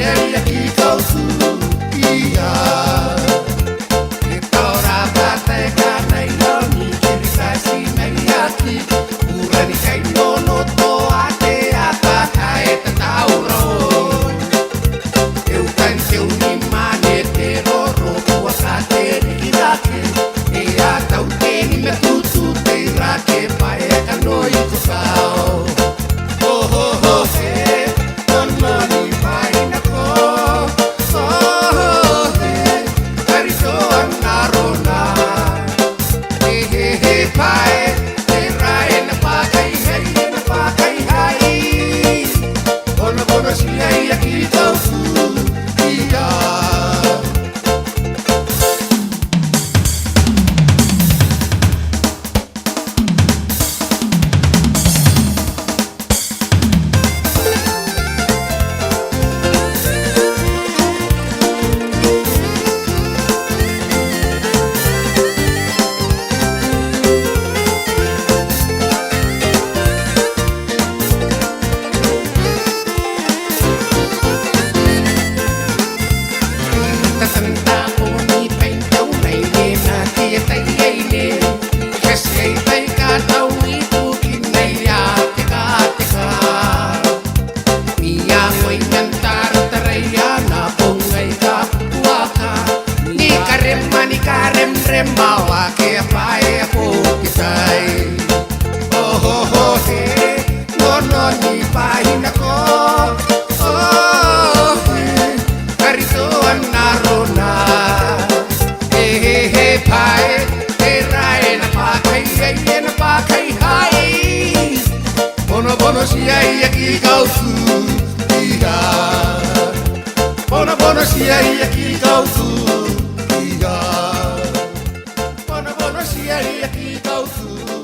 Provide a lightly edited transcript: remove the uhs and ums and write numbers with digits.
siya ki kau su iya kita ora bate kanai yo ni cerita si mai aki urani kai nono to ate apa kai tatau ro eu kan teu ni mane te ro ro tua sate ni rake e a tau te ni me tutu te rake pai kanoi ko sao rem bawa ke pae po kisai oh ho ho he no no ni pai na ko oh he karito anarona he pae te rai na pa kai hai bono si ai aquí kau su iya bono si ai aquí kau su iya. Bono si ai aquí kau su